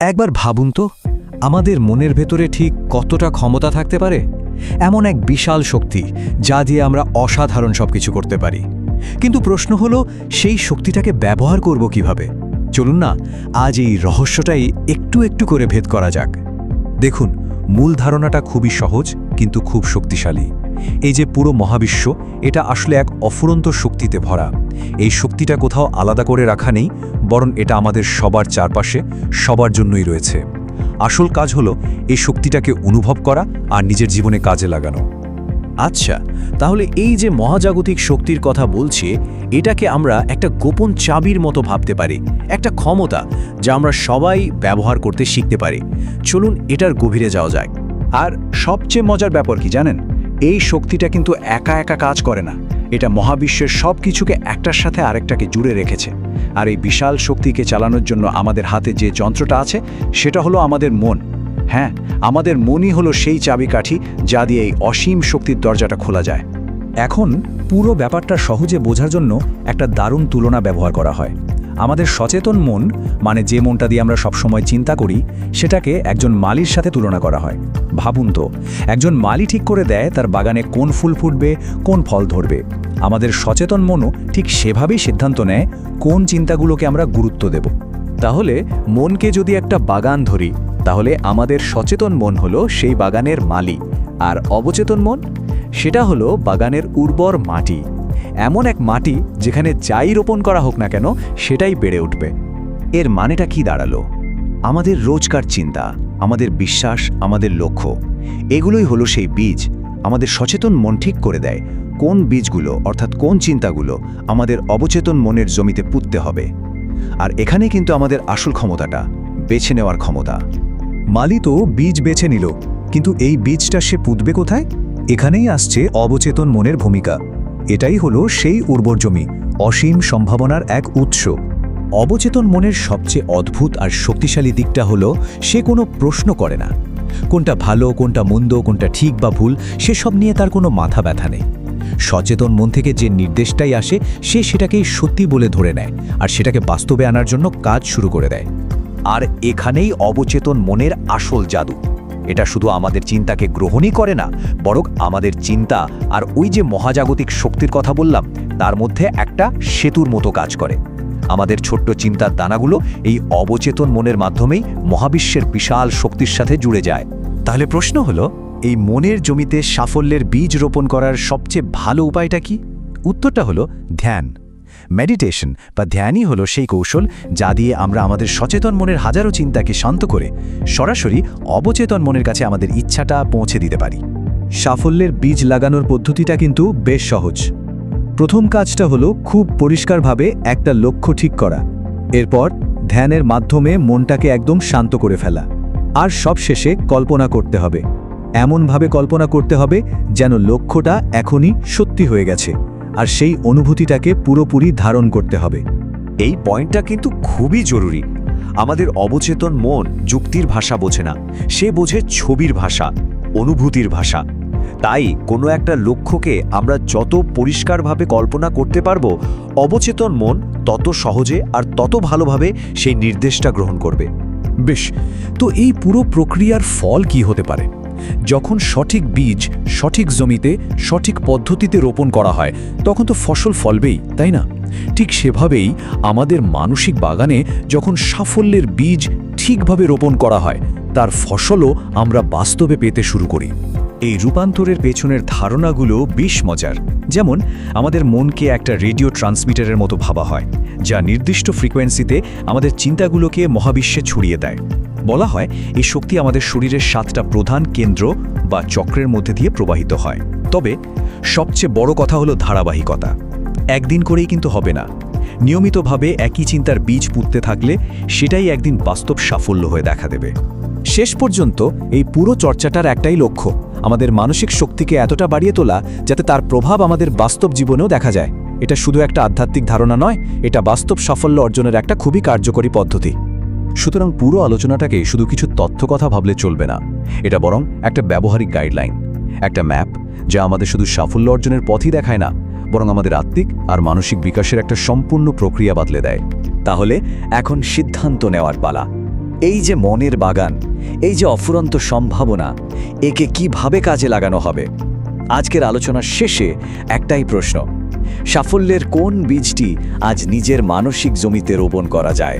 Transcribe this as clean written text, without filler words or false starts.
একবার ভাবুন তো, আমাদের মনের ভেতরে ঠিক কতটা ক্ষমতা থাকতে পারে? এমন এক বিশাল শক্তি যা দিয়ে আমরা অসাধারণ সবকিছু করতে পারি। কিন্তু প্রশ্ন হলো, সেই শক্তিটাকে ব্যবহার করব কিভাবে? চলুন না আজ এই রহস্যটাই একটু একটু করে ভেদ করা যাক। দেখুন, মূল ধারণাটা খুবই সহজ কিন্তু খুব শক্তিশালী। এই যে পুরো মহাবিশ্ব, এটা আসলে এক অফুরন্ত শক্তিতে ভরা। এই শক্তিটা কোথাও আলাদা করে রাখা নেই, বরং এটা আমাদের সবার চারপাশে, সবার জন্যই রয়েছে। আসল কাজ হলো এই শক্তিটাকে অনুভব করা আর নিজের জীবনে কাজে লাগানো। আচ্ছা, তাহলে এই যে মহাজাগতিক শক্তির কথা বলছি, এটাকে আমরা একটা গোপন চাবির মতো ভাবতে পারি, একটা ক্ষমতা যা আমরা সবাই ব্যবহার করতে শিখতে পারি। চলুন এটার গভীরে যাওয়া যায়। আর সবচেয়ে মজার ব্যাপার কি জানেন? এই শক্তিটা কিন্তু একা একা কাজ করে না। এটা মহাবিশ্বের সব কিছুকে একটার সাথে আরেকটাকে জুড়ে রেখেছে। আর এই বিশাল শক্তিকে চালানোর জন্য আমাদের হাতে যে যন্ত্রটা আছে, সেটা হলো আমাদের মন। হ্যাঁ, আমাদের মনই হলো সেই চাবিকাঠি যা দিয়ে এই অসীম শক্তির দরজাটা খোলা যায়। এখন পুরো ব্যাপারটা সহজে বোঝার জন্য একটা দারুণ তুলনা ব্যবহার করা হয়। আমাদের সচেতন মন, মানে যে মনটা দিয়ে আমরা সবসময় চিন্তা করি, সেটাকে একজন মালির সাথে তুলনা করা হয়। ভাবুন তো, একজন মালি ঠিক করে দেয় তার বাগানে কোন ফুল ফুটবে, কোন ফল ধরবে। আমাদের সচেতন মনও ঠিক সেভাবেই সিদ্ধান্ত নেয় কোন চিন্তাগুলোকে আমরা গুরুত্ব দেব। তাহলে মনকে যদি একটা বাগান ধরি, তাহলে আমাদের সচেতন মন হলো সেই বাগানের মালি, আর অবচেতন মন সেটা হলো বাগানের উর্বর মাটি। এমন এক মাটি যেখানে যাই রোপণ করা হোক না কেন, সেটাই বেড়ে উঠবে। এর মানেটা কি দাঁড়ালো? আমাদের রোজকার চিন্তা, আমাদের বিশ্বাস, আমাদের লক্ষ্য, এগুলোই হলো সেই বীজ। আমাদের সচেতন মন ঠিক করে দেয় কোন বীজগুলো, অর্থাৎ কোন চিন্তাগুলো আমাদের অবচেতন মনের জমিতে পুঁততে হবে। আর এখানে কিন্তু আমাদের আসল ক্ষমতাটা, বেছে নেওয়ার ক্ষমতা। মালি তো বীজ বেছে নিল, কিন্তু এই বীজটা সে পুঁতবে কোথায়? এখানেই আসছে অবচেতন মনের ভূমিকা। এটাই হলো সেই উর্বর জমি, অসীম সম্ভাবনার এক উৎস। অবচেতন মনের সবচেয়ে অদ্ভুত আর শক্তিশালী দিকটা হলো, সে কোনো প্রশ্ন করে না। কোনটা ভালো, কোনটা মন্দ, কোনটা ঠিক বা ভুল, সেসব নিয়ে তার কোনো মাথা ব্যথা নেই। সচেতন মন থেকে যে নির্দেশটাই আসে, সে সেটাকেই সত্যি বলে ধরে নেয় আর সেটাকে বাস্তবে আনার জন্য কাজ শুরু করে দেয়। আর এখানেই অবচেতন মনের আসল জাদু। এটা শুধু আমাদের চিন্তাকে গ্রহণই করে না, বরং আমাদের চিন্তা আর ওই যে মহাজাগতিক শক্তির কথা বললাম, তার মধ্যে একটা সেতুর মতো কাজ করে। আমাদের ছোট্ট চিন্তার দানাগুলো এই অবচেতন মনের মাধ্যমেই মহাবিশ্বের বিশাল শক্তির সাথে জুড়ে যায়। তাহলে প্রশ্ন হলো, এই মনের জমিতে সাফল্যের বীজ রোপণ করার সবচেয়ে ভালো উপায়টা কি? উত্তরটা হলো ধ্যান। মেডিটেশন বা ধ্যানই হলো সেই কৌশল যা দিয়ে আমরা আমাদের সচেতন মনের হাজারো চিন্তাকে শান্ত করে সরাসরি অবচেতন মনের কাছে আমাদের ইচ্ছাটা পৌঁছে দিতে পারি। সাফল্যের বীজ লাগানোর পদ্ধতিটা কিন্তু বেশ সহজ। প্রথম কাজটা হলো খুব পরিষ্কারভাবে একটা লক্ষ্য ঠিক করা। এরপর ধ্যানের মাধ্যমে মনটাকে একদম শান্ত করে ফেলা। আর সবশেষে কল্পনা করতে হবে। এমনভাবে কল্পনা করতে হবে যেন লক্ষ্যটা এখনই সত্যি হয়ে গেছে, আর সেই অনুভূতিটাকে পুরোপুরি ধারণ করতে হবে। এই পয়েন্টটা কিন্তু খুবই জরুরি। আমাদের অবচেতন মন যুক্তির ভাষা বোঝে না, সে বোঝে ছবির ভাষা, অনুভূতির ভাষা। তাই কোনো একটা লক্ষ্যকে আমরা যত পরিষ্কারভাবে কল্পনা করতে পারবো, অবচেতন মন তত সহজে আর তত ভালোভাবে সেই নির্দেশটা গ্রহণ করবে। বেশ, তো এই পুরো প্রক্রিয়ার ফল কি হতে পারে? যখন সঠিক বীজ সঠিক জমিতে সঠিক পদ্ধতিতে রোপণ করা হয়, তখন তো ফসল ফলবেই, তাই না? ঠিক সেভাবেই আমাদের মানসিক বাগানে যখন সাফল্যের বীজ ঠিকভাবে রোপণ করা হয়, তার ফসলও আমরা বাস্তবে পেতে শুরু করি। এই রূপান্তরের পেছনের ধারণাগুলো বেশ মজার। যেমন আমাদের মনকে একটা রেডিও ট্রান্সমিটারের মতো ভাবা হয়, যা নির্দিষ্ট ফ্রিকোয়েন্সিতে আমাদের চিন্তাগুলোকে মহাবিশ্বে ছড়িয়ে দেয়। বলা হয় এই শক্তি আমাদের শরীরের 7টা প্রধান কেন্দ্র বা চক্রের মধ্যে দিয়ে প্রবাহিত হয়। তবে সবচেয়ে বড় কথা হলো ধারাবাহিকতা। একদিন করেই কিন্তু হবে না। নিয়মিতভাবে একই চিন্তার বীজ পুঁততে থাকলে সেটাই একদিন বাস্তব সাফল্য হয়ে দেখা দেবে। শেষ পর্যন্ত এই পুরো চর্চাটার একটাই লক্ষ্য, আমাদের মানসিক শক্তিকে এতটা বাড়িয়ে তোলা যাতে তার প্রভাব আমাদের বাস্তব জীবনেও দেখা যায়। এটা শুধু একটা আধ্যাত্মিক ধারণা নয়, এটা বাস্তব সাফল্য অর্জনের একটা খুবই কার্যকরী পদ্ধতি। সুতরাং পুরো আলোচনাটাকে শুধু কিছু তথ্য কথা ভাবলে চলবে না। এটা বরং একটা ব্যবহারিক গাইডলাইন, একটা ম্যাপ যা আমাদের শুধু সাফল্য অর্জনের পথই দেখায় না, বরং আমাদের আত্মিক আর মানসিক বিকাশের একটা সম্পূর্ণ প্রক্রিয়া বদলে দেয়। তাহলে এখন সিদ্ধান্ত নেওয়ার পালা। এই যে মনের বাগান, এই যে অফুরন্ত সম্ভাবনা, একে কিভাবে কাজে লাগানো হবে? আজকের আলোচনার শেষে একটাই প্রশ্ন: সাফল্যের কোন বীজটি আজ নিজের মানসিক জমিতে রোপণ করা যায়?